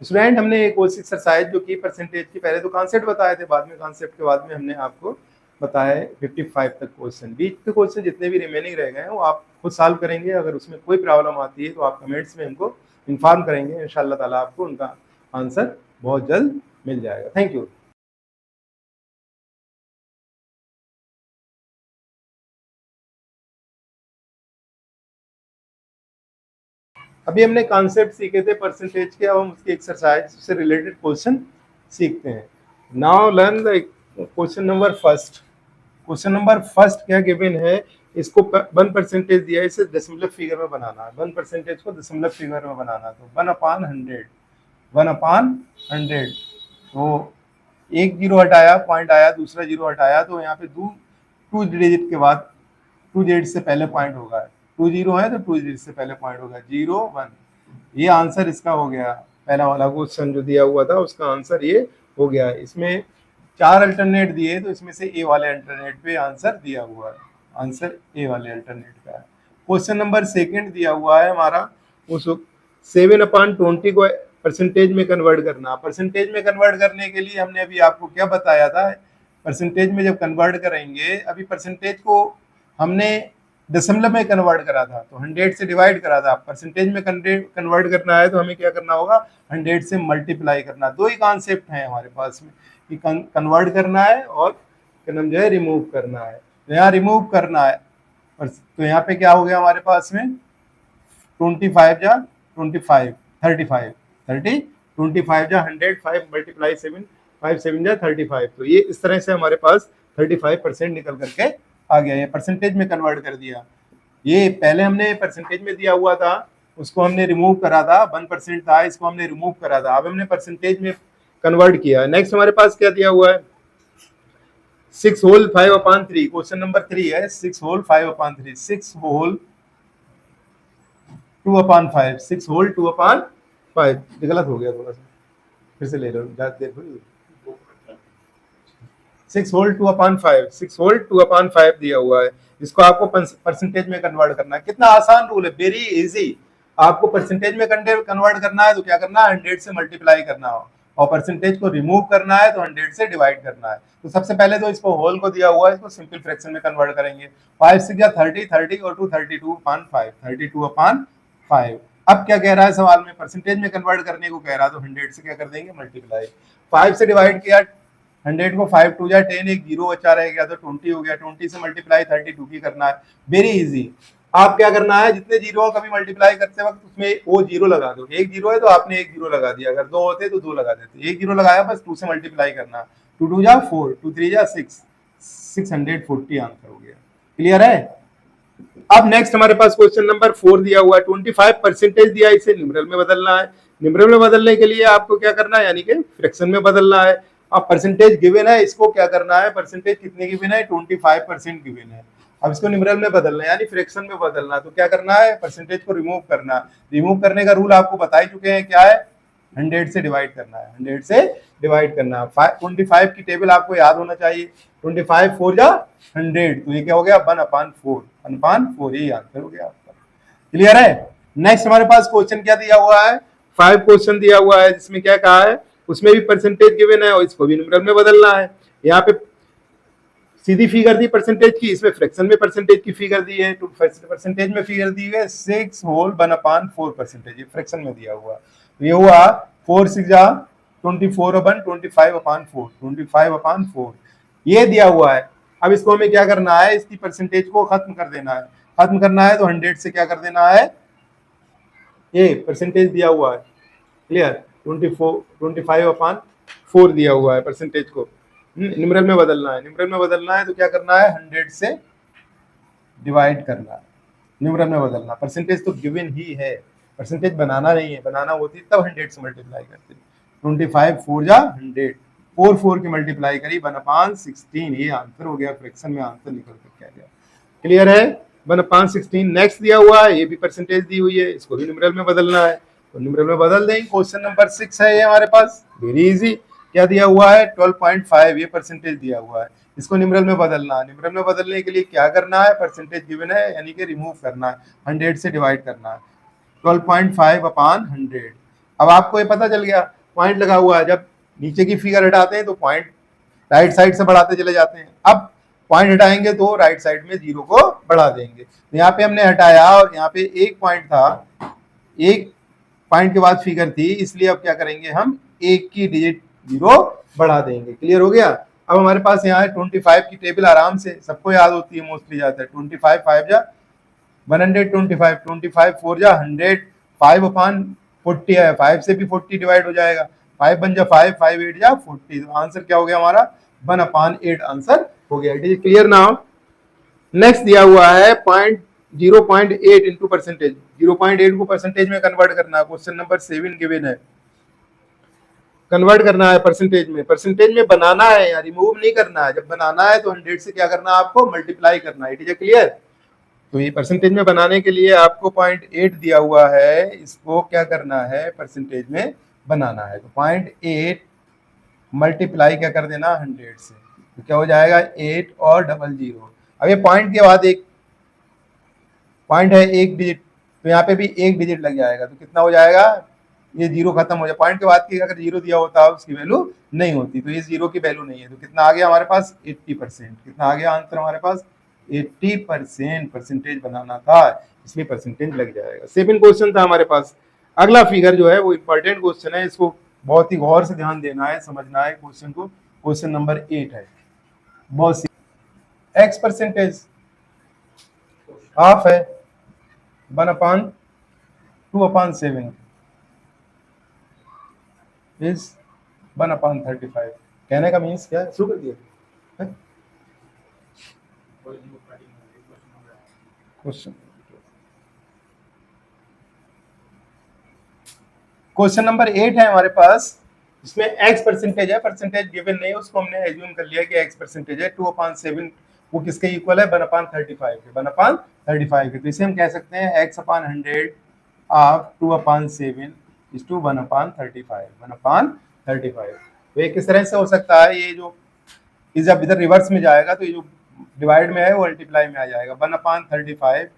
Student हमने एक course exercise जो की परसेंटेज की, पहले तो कॉन्सेप्ट बताए थे, बाद में कॉन्सेप्ट के बाद में हमने आपको बताया 55 तक क्वेश्चन। बीच के क्वेश्चन जितने भी रिमेनिंग रह गए हैं वो आप खुद सॉल्व करेंगे। अगर उसमें कोई प्रॉब्लम आती है तो आप कमेंट्स में हमको इन्फॉर्म करेंगे, इंशाल्लाह ताला आपको उनका आंसर बहुत जल्द मिल जाएगा। Thank you. अभी हमने कॉन्सेप्ट सीखे थे परसेंटेज के, अब हम उसकी एक्सरसाइज से रिलेटेड क्वेश्चन सीखते हैं। Now learn the question number first. Question number first क्या गिवन है, इसको 1% दिया है, इसे दशमलव फिगर में बनाना है। 1% को दशमलव फिगर में बनाना, तो 1/100, 1/100। तो एक जीरो हटाया, पॉइंट आया, दूसरा जीरो हटाया, तो यहाँ पे टू डिजिट के बाद, टू डिजिट से पहले पॉइंट होगा। टू जीरो है तो टू डिजिट से पहले पॉइंट होगा, 0 1। ये आंसर इसका हो गया। पहला वाला क्वेश्चन जो दिया हुआ था उसका आंसर ये हो गया। इसमें 4 अल्टरनेट दिए, तो इसमें से ए वाले अल्टरनेट पे आंसर दिया हुआ है। आंसर ए वाले अल्टरनेट का है। क्वेश्चन नंबर सेकंड दिया हुआ है हमारा, उस 7/20 को परसेंटेज में कन्वर्ट करना। परसेंटेज में कन्वर्ट करने के लिए हमने अभी आपको क्या बताया था, परसेंटेज में जब कन्वर्ट करेंगे, अभी परसेंटेज को हमने दशमलव में कन्वर्ट करा था, तो 100 से डिवाइड करा था। परसेंटेज में कन्वर्ट करना है तो हमें क्या करना होगा, 100 से मल्टीप्लाई करना। दो ही कॉन्सेप्ट है हमारे पास में, कि कन्वर्ट करना है और क्या नाम जो है रिमूव करना है। तो यहाँ रिमूव करना है, तो यहाँ पे क्या हो गया हमारे पास में, 25 जा 25, 35, 30, 25 जा 100, 5 मल्टीप्लाई 7, 5 7 जा 35। तो ये इस तरह से हमारे पास 35% निकल करके आ गया। ये परसेंटेज में कन्वर्ट कर दिया। ये पहले हमने परसेंटेज में दिया हुआ था, उसको हमने रिमूव करा था, 1% था, इसको हमने रिमूव करा था, अब हमने परसेंटेज में कन्वर्ट किया। नेक्स्ट हमारे पास क्या दिया हुआ है, 6 होल 5/3। क्वेश्चन नंबर 3 है 6 होल 5/3, 6 होल 2/5, 6 होल 2/5। गलत हो गया थोड़ा सा, फिर से ले लो, देखो 6 होल 2/5, 6 होल 2/5 दिया हुआ है। इसको आपको परसेंटेज में कन्वर्ट करना है। कितना आसान रूल है, वेरी इजी। आपको परसेंटेज में कन्वर्ट करना है तो क्या करना है, 100 से मल्टीप्लाई करना हो, और परसेंटेज को रिमूव करना है तो 100 से डिवाइड करना है। तो सबसे पहले तो इसको होल को दिया हुआ है, इसको सिंपल फ्रैक्शन में कन्वर्ट करेंगे। 5 6 या 30, 30 और 2 32/5, 32/5। अब क्या कह रहा है सवाल में, परसेंटेज में कन्वर्ट करने को कह रहा है, तो 100 से क्या कर देंगे, मल्टीप्लाई। 5 से डिवाइड किया 100 को, 5 2 जा 10, एक जीरो बचा रह गया तो 20 हो गया। 20 से मल्टीप्लाई 32 की करना है, वेरी इजी। आप क्या करना है, जितने जीरो कभी मल्टीप्लाई करते वक्त उसमें वो जीरो लगा दो। एक जीरो है तो आपने एक जीरो लगा दिया, अगर दो होते तो दो लगा देते। एक जीरो लगाया, बस 2 से मल्टीप्लाई करना। 2 2 जा 4, 2 3 जा 6, 640 आंसर हो गया। क्लियर है। अब नेक्स्ट हमारे पास क्वेश्चन नंबर 4 दिया हुआ है, 25% दिया, इसे न्यूमरल में बदलना है। न्यूमरल में बदलने के लिए आपको क्या करना है, यानी कि फ्रैक्शन में बदलना है। अब परसेंटेज गिवन है, इसको क्या करना है, परसेंटेज कितने गिवन है, 25% गिवन है। अब इसको न्यूमरल में बदलना है, यानी फ्रैक्शन में बदलना। तो क्या करना है, परसेंटेज को रिमूव करना। रिमूव करने का रूल आपको बता ही चुके हैं, क्या है, 100 से डिवाइड करना है, 100 से डिवाइड करना। 25 की टेबल आपको याद होना चाहिए। 25 4 जा 100, तो ये क्या हो गया, 1/4, 1/4, यही आंसर हो गया आपका। क्लियर है। नेक्स्ट हमारे पास क्वेश्चन क्या दिया हुआ है, 5 क्वेश्चन दिया हुआ है, जिसमें क्या कहा है, उसमें भी परसेंटेज गिवन है और इसको भी न्यूमरल में बदलना है। यहाँ पे सीधी फिगर दी परसेंटेज की, इसमें फ्रैक्शन में परसेंटेज की फिगर दी है। तो परसेंटेज में फिगर दी है 6 होल 1/4 परसेंटेज, फ्रैक्शन में दिया हुआ। तो ये हुआ 4 6 जा 24/1, 25/4, 25/4 ये दिया हुआ है। अब इसको हमें क्या करना है, इसकी परसेंटेज को खत्म कर देना है। खत्म करना है तो 100 से क्या कर देना है, ये परसेंटेज दिया हुआ है। क्लियर, 25/4 दिया हुआ है परसेंटेज को, न्यूमरल में बदलना है। न्यूमरल में बदलना है तो क्या करना है, 100 से डिवाइड करना है, न्यूमरल में बदलना। परसेंटेज तो गिवन ही है, परसेंटेज बनाना नहीं है, बनाना होती तब 100 से मल्टीप्लाई करते। 25 4 जा 100, 4 4 की मल्टीप्लाई करी 1/16, ये आंसर हो गया। फ्रैक्शन में आंसर निकल कर क्या गया। क्लियर है, 1/16। नेक्स्ट दिया हुआ है, ये भी परसेंटेज दी हुई है, इसको भी न्यूमरल में बदलना है, तो न्यूमरल में बदल देंगे। क्वेश्चन नंबर 6 है ये हमारे पास, वेरी इजी। क्या दिया हुआ है, 12.5, ये परसेंटेज दिया हुआ है, इसको न्यूमरल में बदलना है। न्यूमरल में बदलने के लिए क्या करना है, परसेंटेज गिवन है यानी कि रिमूव करना है, 100 से डिवाइड करना है। 12.5/100, अब आपको ये पता चल गया पॉइंट लगा हुआ है, जब नीचे की फिगर हटाते हैं तो पॉइंट राइट साइड से बढ़ाते चले जाते हैं। अब पॉइंट हटाएंगे तो राइट साइड में जीरो को बढ़ा देंगे। तो यहाँ पे हमने हटाया और यहाँ पे एक पॉइंट था, एक पॉइंट के बाद फिगर थी, इसलिए अब क्या करेंगे हम एक की डिजिट जीरो बढ़ा देंगे। क्लियर हो गया। अब हमारे पास यहाँ है 25 की टेबल, आराम से सबको याद होती है, मोस्टली जाता है 25 5 जा 125, 25 4 जा 100, 5 अपान 40 है, 5 से भी 40 डिवाइड हो जाएगा, 5 बन जा 5, 5 8 जा 40। तो आंसर क्या हो गया हमारा 1/8 आंसर हो गया। It is clear now. Next दिया हुआ है 0.8 इंटू परसेंटेज। 0.8 को परसेंटेज में कन्वर्ट करना है, क्वेश्चन नंबर 7 गिवन है। कन्वर्ट करना है परसेंटेज में, परसेंटेज में बनाना है या रिमूव नहीं करना है। जब बनाना है तो 100 से क्या करना है आपको मल्टीप्लाई करना है। It is clear. तो ये परसेंटेज में बनाने के लिए आपको 0.8 दिया हुआ है, इसको क्या करना है परसेंटेज में बनाना है। तो 0.8 मल्टीप्लाई क्या कर देना 100 से, तो क्या हो जाएगा 8 और 00। अब ये पॉइंट के बाद एक पॉइंट है एक डिजिट, तो यहाँ पे भी एक डिजिट लग जाएगा, तो कितना हो जाएगा ये जीरो खत्म हो जाए। पॉइंट के बाद की अगर जीरो दिया होता उसकी वैल्यू नहीं होती, तो ये जीरो की वैल्यू नहीं है। तो कितना आ गया हमारे पास 80%। कितना आ गया आंसर हमारे पास 80% परसेंटेज बनाना था, इसलिए परसेंटेज लग जाएगा। 7 क्वेश्चन था हमारे पास। अगला फिगर जो है वो इंपॉर्टेंट क्वेश्चन है, इसको बहुत ही गौर से ध्यान देना है, समझना है क्वेश्चन को। क्वेश्चन नंबर 8 है, बहुत सी एक्स परसेंटेज हाफ है 1/2/7 इज 1/35। कहने का मीन्स क्या है, शुरू कर दिया क्वेश्चन नंबर 8 है हमारे पास। इसमें एक्स परसेंटेज है, परसेंटेज गिवन नहीं, उसको हमने एज्यूम कर लिया कि एक्स परसेंटेज है। 2/7 वो किसके इक्वल है 1/35 के, 1/35 के। तो इसे हम कह सकते हैं x/100 ऑफ 2/7 इज टू 1/35, 1/35। तो ये किस तरह से हो सकता है, ये जो जब इधर रिवर्स में जाएगा तो ये जो डिवाइड में है वो मल्टीप्लाई में आ जाएगा। 1/35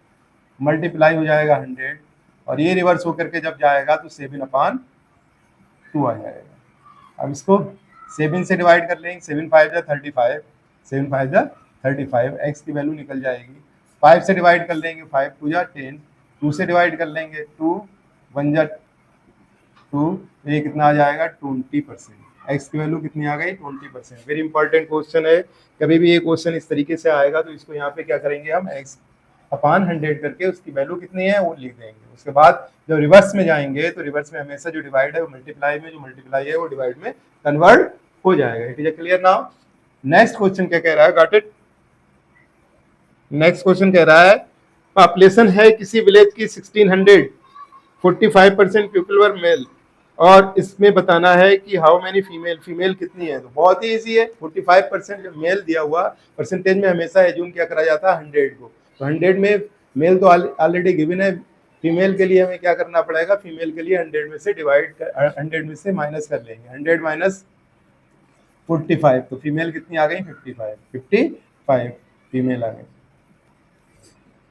मल्टीप्लाई हो जाएगा 100, और ये रिवर्स होकर के जब जाएगा तो 7/2 आ जाएगा। अब इसको 7 से डिवाइड कर लेंगे, 7 5 जा 35, 7 5 जा 35, एक्स की वैल्यू निकल जाएगी। 5 से डिवाइड कर लेंगे, 5 2 जा 10, 2 से डिवाइड कर लेंगे, 2 1 जा 2, तो ये कितना आ जाएगा 20%। एक्स की वैल्यू कितनी आ गई 20%। वेरी इंपॉर्टेंट क्वेश्चन है, कभी भी ये क्वेश्चन इस तरीके से आएगा तो इसको यहाँ पे क्या करेंगे हम x/100 करके उसकी वैल्यू कितनी है वो लिख देंगे। उसके बाद जब रिवर्स में जाएंगे तो रिवर्स में हमेशा जो डिवाइड है वो मल्टीप्लाई में, जो मल्टीप्लाई है वो डिवाइड में कन्वर्ट हो जाएगा। It is clear now. Next question क्या कह रहा है, गॉट इट। नेक्स्ट क्वेश्चन कह रहा है पॉपुलेशन है किसी विलेज की 1600, 45% पीपल वर मेल, और इसमें बताना है कि हाउ मेनी फीमेल, फीमेल कितनी है। तो बहुत ही इजी है, 45% मेल दिया हुआ, परसेंटेज में हमेशा एज्यूम क्या करा जाता है 100 को। तो 100 में मेल तो ऑलरेडी गिवन है, फीमेल के लिए हमें क्या करना पड़ेगा, फीमेल के लिए 100 में से डिवाइड 100 में से माइनस कर लेंगे, 100 माइनस 45, तो फीमेल कितनी आ गई 55 फीमेल आ गई।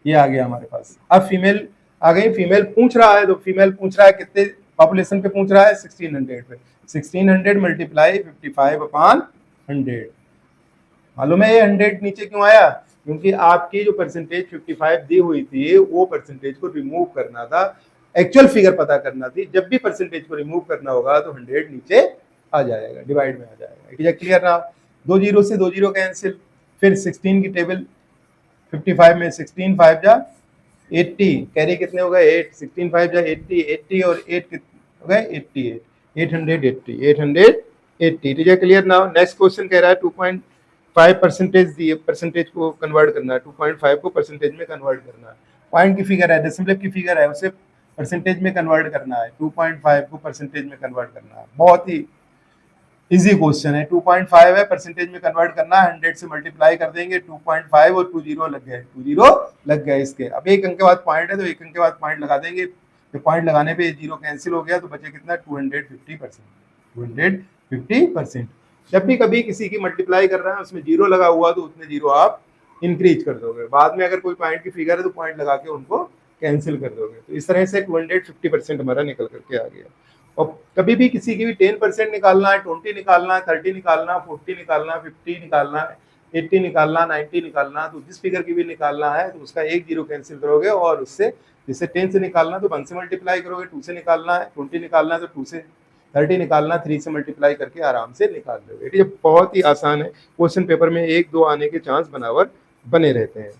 ये आ गया हमारे पास। अब फीमेल आ गई, फीमेल पूछ रहा है, तो फीमेल पूछ रहा है कितने पॉपुलेशन पे पूछ रहा है 1600 पे। 1600 मल्टीप्लाई 55/100। मालूम है ये 100 नीचे क्यों आया, क्योंकि आपकी जो परसेंटेज 55 दी हुई थी वो परसेंटेज को रिमूव करना था, एक्चुअल फिगर पता करना थी। जब भी परसेंटेज को रिमूव करना होगा तो 100 नीचे आ जाएगा, डिवाइड में आ जाएगा। इट इज क्लियर ना। 2 जीरो से 2 जीरो कैंसिल, फिर 16 की टेबल 55 में 16 5 जा 80, कैरी कितने हो गए 8, 16 5 जा 80, 80 और 8 कितने हो गए 88, 880, 880। It is clear now. Next question कह रहा है 2.5 परसेंटेज दिए, परसेंटेज को कन्वर्ट करना है, 2.5 को परसेंटेज में कन्वर्ट करना है। पॉइंट की फिगर है, डेसिमल की फिगर है, उसे परसेंटेज में कन्वर्ट करना है। 2.5 को परसेंटेज में कन्वर्ट करना है, बहुत ही इजी क्वेश्चन है। 2.5 है, परसेंटेज में कन्वर्ट करना है, 100 से मल्टीप्लाई कर देंगे, 2.5 और 2 जीरो लग गए, 2 जीरो लग गए इसके। अब एक अंक के बाद पॉइंट है तो एक अंक के बाद पॉइंट लगा देंगे, तो पॉइंट लगाने पे जीरो कैंसिल हो गया, तो बचे कितना 250%, 250%। जब भी कभी किसी की मल्टीप्लाई कर रहा है उसमें जीरो लगा हुआ तो उतने जीरो आप इंक्रीज कर दोगे, बाद में अगर कोई पॉइंट की फिगर है तो पॉइंट लगा के उनको कैंसिल कर दोगे। तो इस तरह से 250% हमारा निकल करके आ गया। और कभी भी किसी की भी 10% निकालना है, 20 निकालना है, 30 निकालना है, 40 निकालना है, 50 निकालना है, 80 निकालना, 90 निकालना, तो जिस फिगर की भी निकालना है तो उसका एक जीरो कैंसिल करोगे और उससे जैसे 10 से निकालना तो 1 से मल्टीप्लाई करोगे, 2 से निकालना है, 20 निकालना है तो 2 से, 30 निकालना 3 से मल्टीप्लाई करके आराम से निकाल लोगे। ठीक है, बहुत ही आसान है। क्वेश्चन पेपर में 1-2 आने के चांस बराबर बने रहते हैं।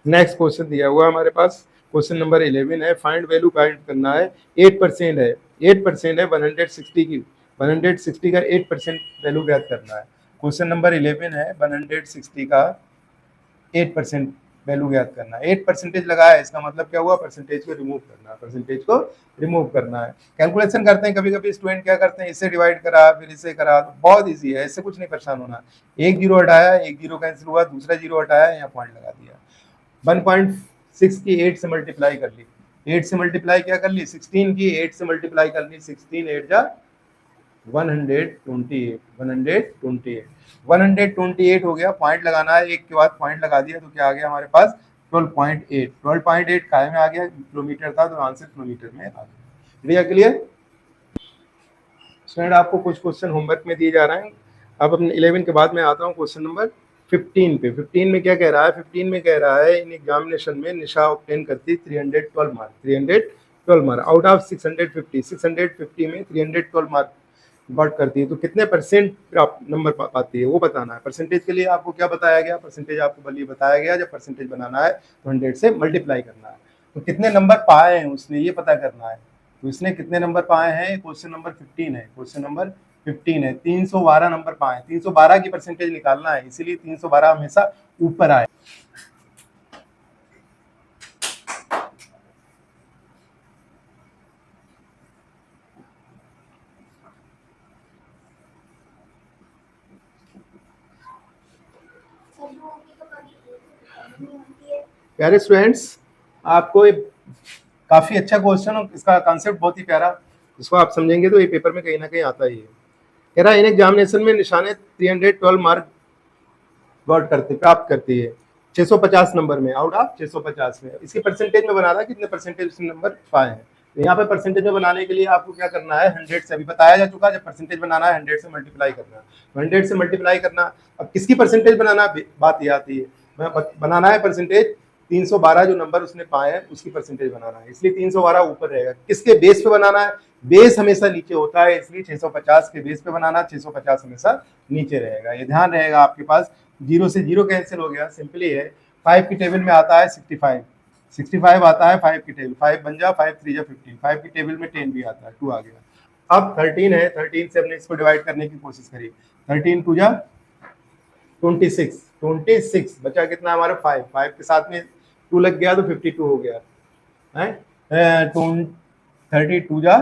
नेक्स्ट क्वेश्चन दिया हुआ हमारे पास, क्वेश्चन नंबर 11 है, फाइंड वैल्यू फाइंड करना है। 8% है, 8% है 160 की, 160 का 8% वैल्यू ज्ञात करना है। क्वेश्चन नंबर 11 है, 160 का 8% वैल्यू ज्ञात करना है। 8 परसेंटेज लगा है, इसका मतलब क्या हुआ, परसेंटेज को रिमूव करना है, परसेंटेज को रिमूव करना है। कैलकुलेशन करते हैं कभी कभी स्टूडेंट क्या करते हैं, इससे डिवाइड करा फिर इससे करा, तो बहुत ईजी है, इससे कुछ नहीं परेशान होना। एक जीरो हटाया, एक जीरो कैंसिल हुआ, दूसरा जीरो हटाया, यहाँ पॉइंट लगा दिया। 1.6 की 8 से मल्टीप्लाई कर ली, 8 से मल्टीप्लाई क्या कर ली, 16 की 8 से मल्टीप्लाई कर ली, 16 8 जा 128, 128 हो गया। पॉइंट लगाना है, एक के बाद पॉइंट लगा दिया तो क्या आ गया हमारे पास 12.8, 12.8 काय में आ गया, किलोमीटर था तो आंसर किलोमीटर में आ गया। क्लियर स्टूडेंट, आपको कुछ क्वेश्चन होमवर्क में दिए जा रहे हैं। अब अपने 11 के बाद में आता हूँ क्वेश्चन नंबर 15 पे। 15 में क्या कह रहा है, 15 में कह रहा है इन एग्जामिनेशन में निशा ऑब्टेन करती 312 मार्क, 312 मार्क आउट ऑफ 650, 650 में 312 मार्क गॉट करती है, तो कितने परसेंट नंबर पाती है वो बताना है। परसेंटेज के लिए आपको क्या बताया गया, परसेंटेज आपको बल्कि बताया गया, जब परसेंटेज बनाना है तो 100 से मल्टीप्लाई करना है। तो कितने नंबर पाए हैं उसने ये पता करना है, तो इसने कितने नंबर पाए हैं, क्वेश्चन नंबर 15 है, क्वेश्चन नंबर 15 है, 312 नंबर पाए, 312 की परसेंटेज निकालना है, इसीलिए 312 हमेशा ऊपर आए। प्यारे स्टूडेंट्स, आपको काफी अच्छा क्वेश्चन और इसका कॉन्सेप्ट बहुत ही प्यारा, इसको आप समझेंगे तो ये पेपर में कहीं ना कहीं आता ही है। कह रहा है इन एग्जामिनेशन में निशाने 312 मार्क गॉट करती प्राप्त करती है 650 नंबर में, आउट ऑफ 650 में। इसकी परसेंटेज में बना रहा है कितने परसेंटेज उसने नंबर पाए हैं। तो यहाँ पे परसेंटेज में बनाने के लिए आपको क्या करना है, 100 से, अभी बताया जा चुका, जब परसेंटेज बनाना है 100 से मल्टीप्लाई करना है, तो 100 से मल्टीप्लाई करना। अब किसकी परसेंटेज बनाना, बात ये आती है, बनाना है परसेंटेज 312 जो नंबर उसने पाए हैं उसकी परसेंटेज बनाना है, इसलिए 312 ऊपर रहेगा। किसके बेस पे बनाना है, बेस हमेशा नीचे होता है, इसलिए 650 के बेस पे बनाना, 650 हमेशा नीचे रहेगा, ये ध्यान रहेगा आपके पास। जीरो से जीरो कैंसिल हो गया, सिंपली है। 5 की टेबल में आता है 65, 65 आता है 5 की टेबल, 5 बन जा, 5 3 जा 15, 5 की टेबल में 10 भी आता है, 2 आ गया। अब 13 है, 13 से हमने इसको डिवाइड करने की कोशिश करी, 13 2 जा 26, 26 बचा कितना हमारा 5, 5 के साथ में 2 लग गया तो 52 हो गया है। 32 जा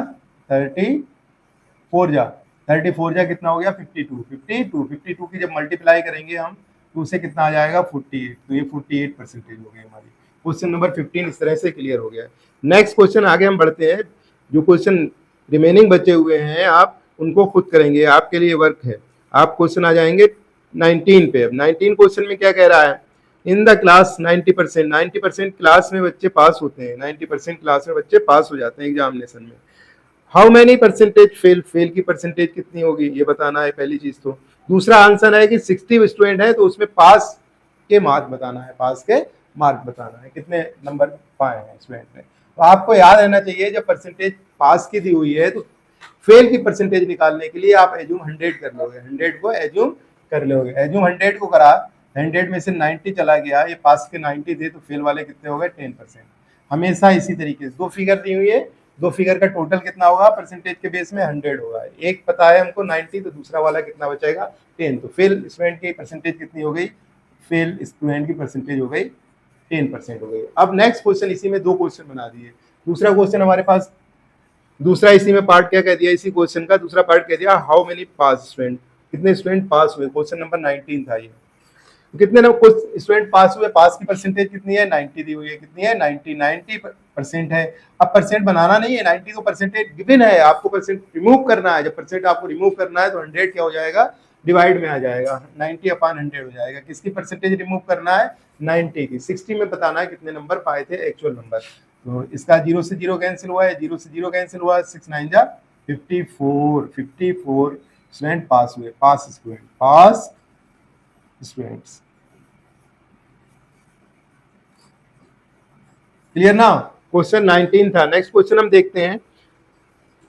34 जा 34 जा कितना हो गया 52, 52, 52 की जब मल्टीप्लाई करेंगे हम तो उसे कितना आ जाएगा 48, तो ये 48 परसेंटेज हो गई हमारी। क्वेश्चन नंबर 15 इस तरह से क्लियर हो गया। नेक्स्ट क्वेश्चन आगे हम बढ़ते हैं, जो क्वेश्चन रिमेनिंग बचे हुए हैं आप उनको खुद करेंगे, आपके लिए वर्क है। आप क्वेश्चन आ जाएंगे 19 पे। अब 19 क्वेश्चन में क्या कह रहा है, इन द क्लास 90%, 90% क्लास में बच्चे पास होते हैं, 90% क्लास में बच्चे पास हो जाते हैं एग्जामिनेशन में। How many percentage fail, fail की परसेंटेज कितनी होगी ये बताना है पहली चीज। तो दूसरा आंसर है कि 60 स्टूडेंट है तो उसमें पास के मार्क बताना है, पास के मार्क बताना है, कितने नंबर पाए हैं स्टूडेंट ने। तो आपको याद रहना चाहिए जब परसेंटेज पास की दी हुई है तो फेल की परसेंटेज निकालने के लिए आप एज्यूम 100 कर लोगे, 100 को एज्यूम कर लोगे, एज्यूम 100 को करा, 100 में से 90 चला गया, ये पास के 90 थे तो फेल वाले कितने हो गए 10%। हमेशा इसी तरीके से दो फिगर दी हुई है, दो फिगर का टोटल कितना होगा परसेंटेज के बेस में 100 होगा, एक पता है हमको 90 तो दूसरा वाला कितना बचेगा 10, तो फेल स्टूडेंट की परसेंटेज कितनी हो गई, फेल स्टूडेंट की परसेंटेज हो गई 10% हो गई। अब नेक्स्ट क्वेश्चन, इसी में दो क्वेश्चन बना दिए। दूसरा क्वेश्चन हमारे पास, दूसरा इसी में पार्ट क्या कह दिया, इसी क्वेश्चन का दूसरा पार्ट कह दिया हाउ मेनी पास स्टूडेंट, कितने स्टूडेंट पास हुए, क्वेश्चन नंबर 19 था ये। कितने कुछ स्टूडेंट पास हुए, पास की परसेंटेज कितनी है 90 दी हुई है, कितनी है 90% है। अब परसेंट बनाना नहीं है, 90 तो परसेंटेज गिवन है, आपको परसेंट रिमूव करना है। जब परसेंट आपको रिमूव करना है तो 100 क्या हो जाएगा, डिवाइड में आ जाएगा, 90/100 हो जाएगा। किसकी परसेंटेज रिमूव करना है 90 की। 60 में बताना है कितने नंबर पाए थे एक्चुअल नंबर। तो इसका 0 से 0 कैंसिल हुआ है, 0 से 0 कैंसिल हुआ, 6 9 जा 54 स्टूडेंट पास हुए, पास स्टूडेंट्स। क्लियर ना? क्वेश्चन 19 था। नेक्स्ट क्वेश्चन हम देखते हैं।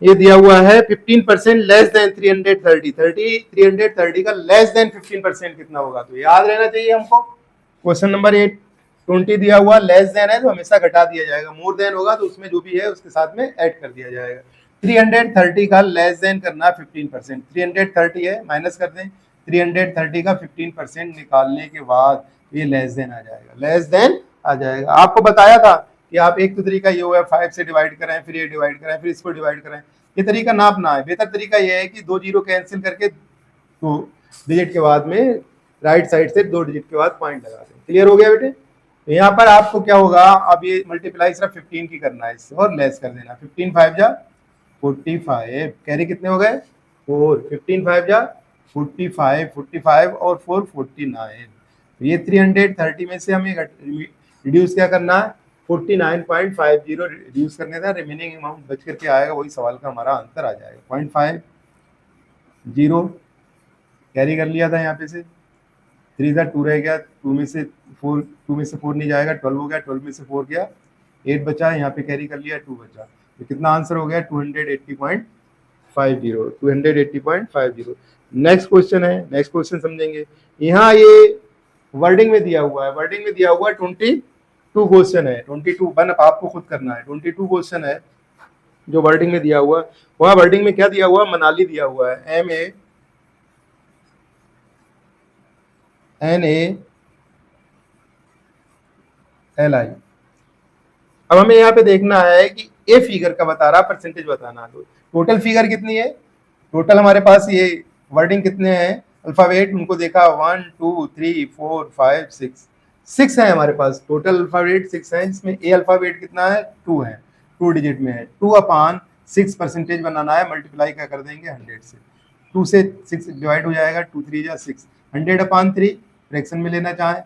ये दिया हुआ है 15% लेस देन 330 का लेस देन 15% कितना होगा? तो याद रहना चाहिए हमको। क्वेश्चन नंबर 8 20 दिया हुआ, लेस देन है तो हमेशा घटा दिया जाएगा, मोर देन होगा तो उसमें जो भी है उसके साथ में ऐड कर दिया जाएगा। 330 का लेस देन करना 15%, 330 है माइनस कर दें, 330 का 15% निकालने के बाद ये लेस देन आ जाएगा, लेस देन आ जाएगा। आपको बताया था कि आप एक तो तरीका ये हुआ 5 से डिवाइड करें, फिर ये डिवाइड करें, फिर इसको डिवाइड करें। ये तरीका ना अपना है, बेहतर तरीका ये है कि 2 जीरो कैंसिल करके 2 डिजिट के बाद में राइट साइड से 2 डिजिट के बाद पॉइंट लगा दें। क्लियर हो गया बेटे? तो यहाँ पर आपको क्या होगा, अब ये मल्टीप्लाई सिर्फ 15 की करना है इससे और लेस कर देना। 15 5 जा 45, कैरी कितने हो गए 4, 15 5 जा 45, 45 और 4 49। ये 330 में से हमें रिड्यूस क्या करना है, 49.50 रिड्यूस करने था, रिमेनिंग अमाउंट बच करके आएगा, वही सवाल का हमारा आंसर आ जाएगा 0.50। कैरी कर लिया था यहाँ पे से, 3 था 2 रह गया, 2 में से 4 नहीं जाएगा, 12 हो गया, 12 में से 4 गया 8 बचा, यहाँ पे कैरी कर लिया 2 बचा। तो कितना आंसर हो गया 280.50, 280.50। नेक्स्ट क्वेश्चन है, नेक्स्ट क्वेश्चन समझेंगे। यहाँ ये वर्डिंग में दिया हुआ है, वर्डिंग में दिया हुआ है 22 क्वेश्चन है, 22 वन आपको खुद करना है। 22 क्वेश्चन है जो वर्डिंग में दिया हुआ है। वहाँ वर्डिंग में क्या दिया हुआ है, मनाली दिया हुआ है, MANALI। अब हमें यहाँ पे देखना है कि ए फिगर का बता रहा, परसेंटेज बताना। तो टोटल फिगर कितनी है, टोटल हमारे पास ये वर्डिंग कितने हैं, अल्फाबेट उनको देखा 1 2 3 4 5 6 है हमारे पास, टोटल अल्फाबेट 6 है। इसमें ए अल्फाबेट कितना है 2 है, 2 डिजिट में है। 2/6 परसेंटेज बनाना है, मल्टीप्लाई क्या कर देंगे 100 से, 2 से 6 डिवाइड हो जाएगा, 2 3 जा 6, 100/3 फ्रैक्शन में लेना चाहें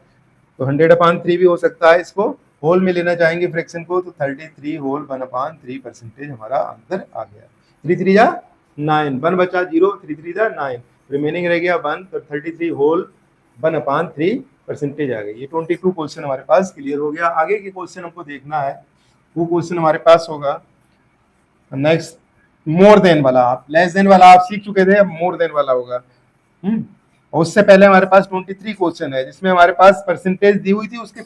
तो 100/3 भी हो सकता है, इसको होल में लेना चाहेंगे फ्रैक्शन को तो 33 होल 1/3 परसेंटेज हमारा आंसर आ गया। 3 3 जा 9, 1 बचा 0, 3 3 जा 9, रिमेनिंग रह गया 1, तो 33 होल 1/3 परसेंटेज आ गई। ये 22 क्वेश्चन हमारे पास क्लियर हो गया। आगे के क्वेश्चन हमको देखना है, वो क्वेश्चन हमारे पास होगा नेक्स्ट मोर देन वाला। आप लेस देन वाला आप सीख चुके थे, अब मोर देन वाला होगा। और उससे पहले हमारे पास 23 क्वेश्चन है जिसमें हमारे पास परसेंटेज दी हुई थी, उसके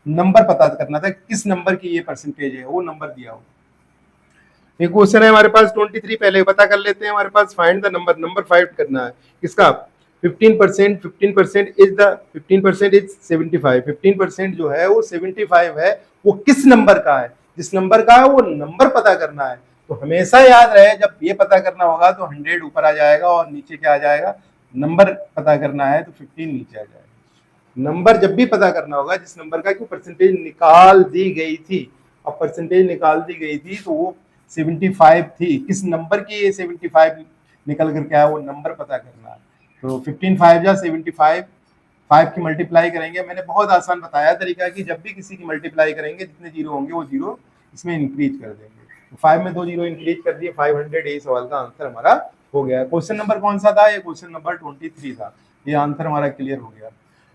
नंबर पता करना था किस नंबर की ये परसेंटेज है, वो नंबर दिया हो। एक क्वेश्चन है हमारे पास 23, पहले पता कर लेते हैं। हमारे पास find the number, number find करना है किसका, 15%, 15% इज द 15% इज 75, 15% जो है वो 75 है, वो किस नंबर का है, जिस नंबर का है वो नंबर पता करना है। तो हमेशा याद रहे जब ये पता करना होगा तो 100 ऊपर आ जाएगा और नीचे क्या आ जाएगा, नंबर पता करना है तो 15 नीचे आ जाएगा। नंबर जब भी पता करना होगा जिस नंबर का कि परसेंटेज निकाल दी गई थी, अब परसेंटेज निकाल दी गई थी तो वो 75 थी, किस नंबर की ये 75 निकल करके आया वो नंबर पता करना है। तो 15 5 जा 75, 5 की मल्टीप्लाई करेंगे, मैंने बहुत आसान बताया तरीका कि जब भी किसी की मल्टीप्लाई करेंगे जितने जीरो होंगे वो जीरो इसमें इंक्रीज कर देंगे। तो 5 में 2 जीरो इंक्रीज कर दिए, 500, यही सवाल का आंसर हमारा हो गया। क्वेश्चन नंबर कौन सा था, ये क्वेश्चन नंबर 23 था, ये आंसर हमारा क्लियर हो गया।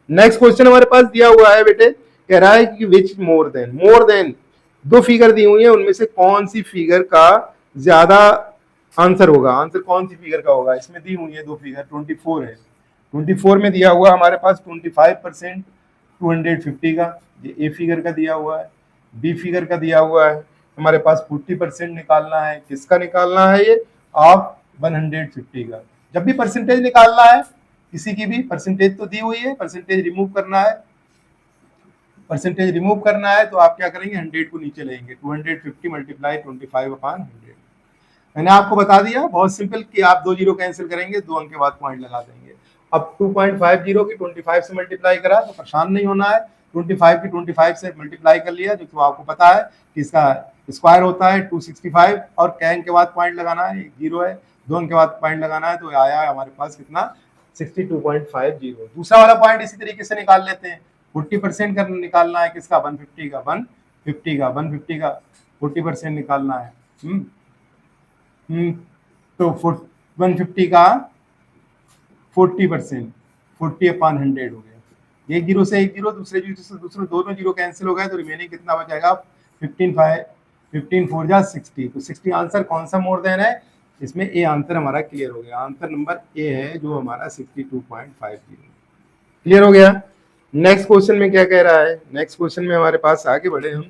नेक्स्ट क्वेश्चन हमारे पास दिया हुआ है बेटे, कह रहा है कि विच मोर देन, दो फिगर दी हुई है, उनमें से कौन सी फिगर का ज्यादा आंसर होगा, आंसर कौन सी फिगर का होगा। इसमें दी हुई है दो फिगर, 24 है, 24 में दिया हुआ हमारे पास 25% 250 का, ये ए फिगर का दिया हुआ है। बी फिगर का दिया हुआ है हमारे पास 40% निकालना है, किसका निकालना है ये, ऑफ 150 का। जब भी परसेंटेज निकालना है किसी की भी, परसेंटेज तो दी हुई है, परसेंटेज रिमूव करना है, परसेंटेज रिमूव करना है तो आप क्या करेंगे 100 को नीचे लेंगे, 250 मल्टीप्लाई 25/100। मैंने आपको बता दिया बहुत सिंपल कि आप 2 जीरो कैंसिल करेंगे, 2 अंक के बाद पॉइंट लगा देंगे। अब 2.50 की 25 से मल्टीप्लाई करा तो परेशान नहीं होना है, 25 की 25 से मल्टीप्लाई कर लिया, जो तो आपको पता है कि इसका स्क्वायर होता है 265, और कैन के बाद पॉइंट लगाना है, एक जीरो है, 2 अंक के बाद पॉइंट लगाना है, तो आया हमारे पास कितना 62.50। दूसरा वाला पॉइंट इसी तरीके से निकाल लेते हैं, 40% का निकालना है किसका, 150 का, 150 का 40% निकालना है। तो 150 का 40%, 40/100 हो गया। एक जीरो से एक जीरो, दूसरे जीरो से दूसरे, दोनों जीरो कैंसिल हो गए तो रिमेनिंग कितना बचेगा? 15 4 जा 60। तो 60 आंसर कौन सा मोर देन है? इसमें ए आंसर हमारा क्लियर हो गया। आंसर नंबर ए है जो हमारा 62.50। क्लियर हो गया। नेक्स्ट क्वेश्चन में क्या कह रहा है? नेक्स्ट क्वेश्चन में हमारे पास आगे बढ़े हम,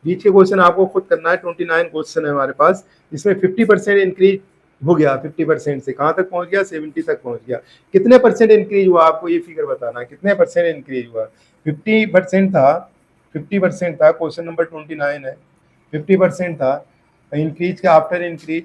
बीच के क्वेश्चन आपको खुद करना है। 29 क्वेश्चन है हमारे पास, इसमें 50% इंक्रीज हो गया। 50% से कहां तक पहुंच गया? 70 तक पहुंच गया। कितने परसेंट इंक्रीज हुआ आपको ये फिगर बताना है, कितने परसेंट इंक्रीज हुआ? 50% था, 50% था, क्वेश्चन नंबर 29 है, 50% था। इंक्रीज के आफ्टर इंक्रीज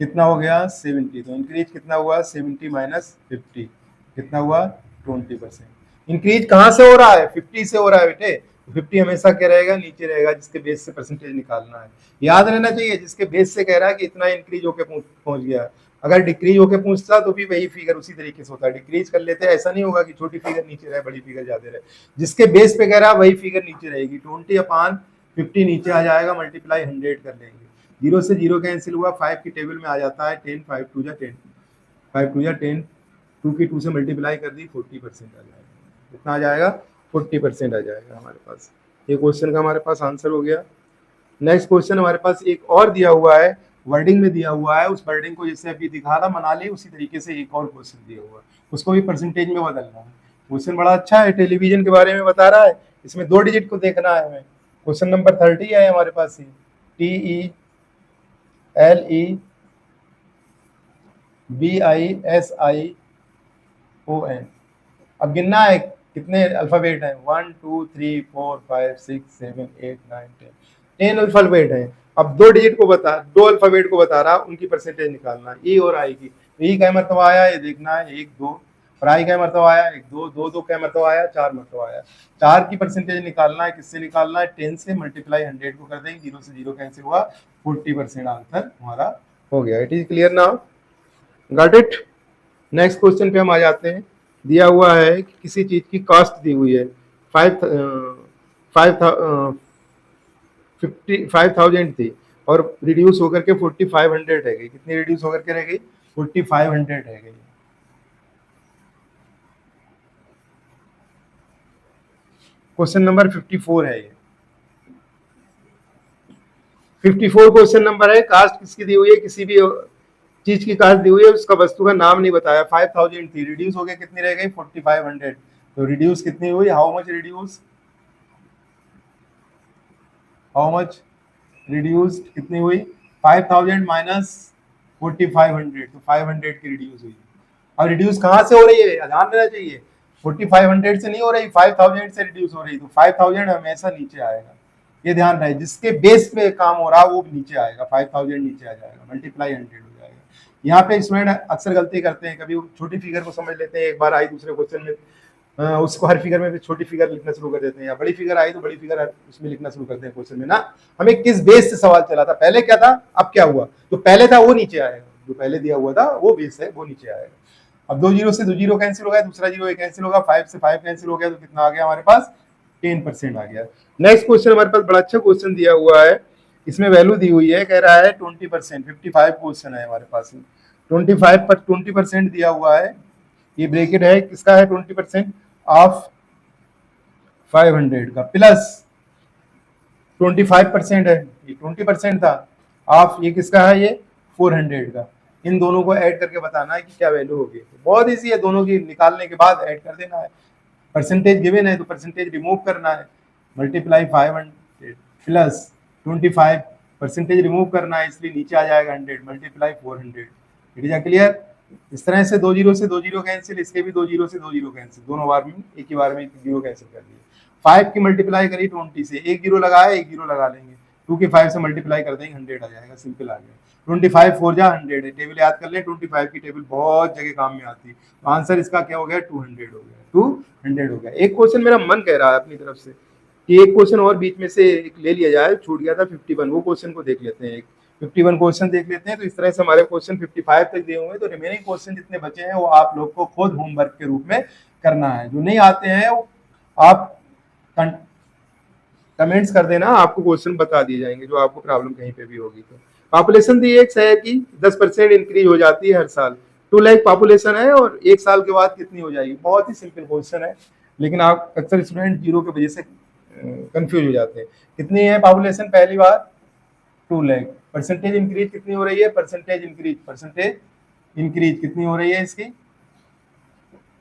कितना हो गया? 70। तो इंक्रीज कितना हुआ? 70 माइनस 50 कितना हुआ? 20%। इंक्रीज कहाँ से हो रहा है? 50 से हो रहा है बेटे। 50 हमेशा क्या रहेगा? नीचे रहेगा, जिसके बेस से परसेंटेज निकालना है। याद रहना चाहिए, जिसके बेस से कह रहा है कि इतना इंक्रीज होकर पहुंच गया। अगर डिक्रीज होकर पूछता तो भी वही फिगर उसी तरीके से होता है। डिक्रीज कर लेते हैं, ऐसा नहीं होगा कि छोटी फिगर नीचे रहे बड़ी फिगर ज्यादा रहे। जिसके बेस पे कह रहा है वही फिगर नीचे रहेगी। 20/50 नीचे आ जाएगा, मल्टीप्लाई 100 कर लेंगे। जीरो से जीरो कैंसिल हुआ, 5 की टेबल में आ जाता है 10, 5 2 जा 10, 5 2 जा 10, 2 की 2 से मल्टीप्लाई कर दी, 40% आ जाएगा। कितना आ जाएगा? 40% आ जाएगा हमारे पास। ये क्वेश्चन का हमारे पास आंसर हो गया। नेक्स्ट क्वेश्चन हमारे पास एक और दिया हुआ है, वर्डिंग में दिया हुआ है। उस वर्डिंग को जैसे अभी दिखा रहा मनाली, उसी तरीके से एक और क्वेश्चन दिया हुआ है, उसको भी परसेंटेज में बदलना है। क्वेश्चन बड़ा अच्छा है, टेलीविजन के बारे में बता रहा है। इसमें 2 डिजिट को देखना है हमें। क्वेश्चन नंबर 30 है हमारे पास। TELEBISION। अब गिनना है कितने अल्फाबेट हैं। 1 2 3 4 5 6 7 8 9 10, 10 अल्फाबेट हैं। अब 2 डिजिट को बता, 2 अल्फाबेट को बता रहा, उनकी परसेंटेज निकालना है। ई और आई की। ई का मरतबा आया ये देखना है, 1 2। और आई का मरतबा आया 1 2, 2 2 का मरतबा आया 4 मरतबा आया। 4 की परसेंटेज निकालना है। किससे निकालना है? 10 से मल्टीप्लाई 100 को कर देंगे। जीरो से जीरो कैंसिल हुआ, 40% आंसर हमारा हो गया। It is clear now? Got it? Next question पे हम आ जाते हैं। दिया हुआ है कि किसी चीज की कॉस्ट दी हुई है 55,000 थी और रिड्यूस होकर के 4500 रह गई। कितनी रिड्यूस होकर के रह गई? 4500 रह गई। क्वेश्चन नंबर 54 है ये। 54 क्वेश्चन नंबर है। कास्ट किसकी दी हुई है? किसी भी चीज की कास्ट दी हुई है, उसका वस्तु का नाम नहीं बताया। 5000 थी, रिड्यूस हो गया, कितनी रह गई? 4500। तो रिड्यूस कितनी हुई? How much reduce? How much reduced कितनी हुई? 5000 माइनस 4500, तो 500 की रिड्यूस हुई। अब रिड्यूस कहाँ से हो रही है? ध्यान देना चाहिए, 4500 से नहीं हो रही, 5000 से रिड्यूस हो रही। तो 5000 हमेशा नीचे आएगा, ये ध्यान रहे। जिसके बेस पे काम हो रहा है वो नीचे आएगा, 5000 नीचे आ जाएगा, मल्टीप्लाई 100 हो जाएगा। यहाँ पे स्टूडेंट अक्सर गलती करते हैं, कभी छोटी फिगर को समझ लेते हैं, एक बार आई दूसरे क्वेश्चन में उसको हर फिगर में भी छोटी फिगर लिखना शुरू कर देते हैं, या बड़ी फिगर आई तो बड़ी फिगर उसमें लिखना शुरू करते हैं क्वेश्चन में ना। हमें किस बेस से सवाल चला था, पहले क्या था अब क्या हुआ? जो पहले था वो नीचे आएगा, जो पहले दिया हुआ था वो बेस है वो नीचे आएगा। अब 2 जीरो से 2 जीरो कैंसिल हो गया, दूसरा जीरो कैंसिल होगा, 5 से 5 कैंसिल हो गया, तो कितना आ गया हमारे पास? 10% आ गया। नेक्स्ट क्वेश्चन हमारे पास बड़ा अच्छा क्वेश्चन दिया हुआ है, इसमें वैल्यू दी हुई है, कह रहा है 20%। 55 क्वेश्चन है हमारे पास। 25 पर 20% दिया हुआ है, ये ब्रैकेट है किसका है? 20% ऑफ 500 का प्लस 25% है, ये 20% था ऑफ ये किसका है? ये 400 का। इन दोनों को ऐड करके बताना है कि क्या वैल्यू होगी। बहुत इजी है, दोनों की निकालने के बाद ऐड कर देना है। परसेंटेज गिवन है तो परसेंटेज रिमूव करना है, मल्टीप्लाई 500 प्लस 25, परसेंटेज रिमूव करना है इसलिए नीचे आ जाएगा 100, मल्टीप्लाई 400। It is clear? इस तरह से 2 जीरो से 2 जीरो कैंसिल, इसके भी 2 जीरो से 2 जीरो कैंसिल, दोनों बार में एक ही बार में जीरो कैंसिल कर दिए। 5 की मल्टीप्लाई करी 20 से, एक जीरो लगाया, एक जीरो लगा लेंगे, 2 की 5 से मल्टीप्लाई कर देंगे, 100 आ जाएगा, सिंपल आ गया। 25 4 जा 100 है, टेबल याद कर ले, 25 की टेबल बहुत जगह काम में आती है। तो आंसर इसका क्या हो गया? 200 हो गया, 200 हो गया। एक क्वेश्चन मेरा मन कह रहा है अपनी तरफ से कि एक क्वेश्चन और बीच में से एक ले लिया जाए, छूट गया था 51, वो क्वेश्चन को देख लेते हैं। एक 51 क्वेश्चन देख लेते हैं। तो इस तरह से हमारे क्वेश्चन 55 तक दिए हुए हैं, तो रिमेनिंग क्वेश्चन जितने बचे हैं वो आप लोग को खुद होमवर्क के रूप में करना है। जो नहीं आते हैं वो आप कमेंट्स कर देना, आपको क्वेश्चन बता दिए जाएंगे जो आपको प्रॉब्लम कहीं पे भी होगी। तो पॉपुलेशन दी एक है कि 10% इंक्रीज हो जाती है हर साल। 2 लाख पॉपुलेशन है और 1 साल के बाद कितनी हो जाएगी। बहुत ही सिंपल क्वेश्चन है, लेकिन आप अक्सर स्टूडेंट जीरो की वजह से कंफ्यूज हो जाते हैं। कितनी है पॉपुलेशन, पहली बात 2 लाख। परसेंटेज इंक्रीज कितनी हो रही है, परसेंटेज इंक्रीज कितनी हो रही है इसकी,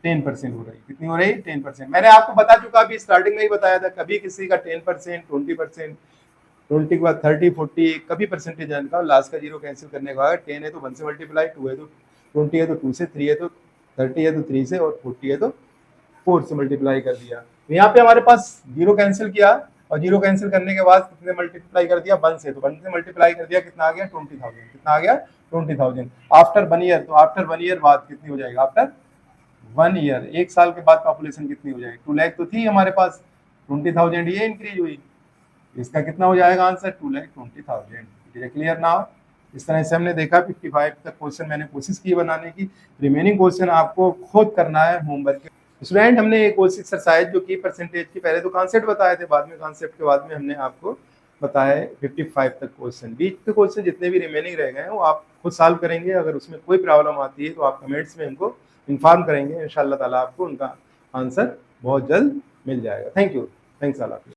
10% हो रही है। कितनी हो रही है, 10%। मैंने आपको बता चुका, अभी स्टार्टिंग में ही बताया था, कभी किसी का 10%, 20%, 20 के बाद 30, 40, कभी परसेंटेज का लास्ट का जीरो कैंसिल करने के बाद 10 है तो 1 से मल्टीप्लाई, 2 है तो 20 है तो 2 से, 3 है तो 30 है तो 3 से, और 40 है तो 4 से मल्टीप्लाई कर दिया। तो यहाँ पे हमारे पास जीरो कैंसिल किया, और जीरो कैंसिल करने के बाद कितने मल्टीप्लाई कर दिया, 1 से, तो 1 से मल्टीप्लाई कर दिया, कितना आ गया, 20,000। कितना आ गया, 20,000। आफ्टर 1 ईयर, तो आफ्टर 1 ईयर बाद कितनी हो जाएगा, आफ्टर 1 ईयर, 1 साल के बाद पॉपुलेशन कितनी हो जाएगी, 2 लाख तो थी हमारे पास, 20,000 ये इंक्रीज हुई। इसका कितना हो जाएगा answer, 2,20,000। It is clear now. इस तरह से हमने देखा 55 तक क्वेश्चन मैंने कोशिश की बनाने की। रिमेनिंग क्वेश्चन आपको खुद करना है होमवर्क। स्टूडेंट, हमने एक कोर्स एक्सरसाइज जो की परसेंटेज की, पहले तो कॉन्सेप्ट बताए थे, बाद में कॉन्सेप्ट के बाद में हमने आपको बताए 55 तक क्वेश्चन। बीच के क्वेश्चन जितने भी रिमेनिंग रह गए हैं वो आप खुद सॉल्व करेंगे। अगर उसमें कोई प्रॉब्लम आती है तो आप कमेंट्स में हमको इन्फॉर्म करेंगे, इंशाल्लाह ताला आपको उनका आंसर बहुत जल्द मिल जाएगा। Thank you, thanks a lot.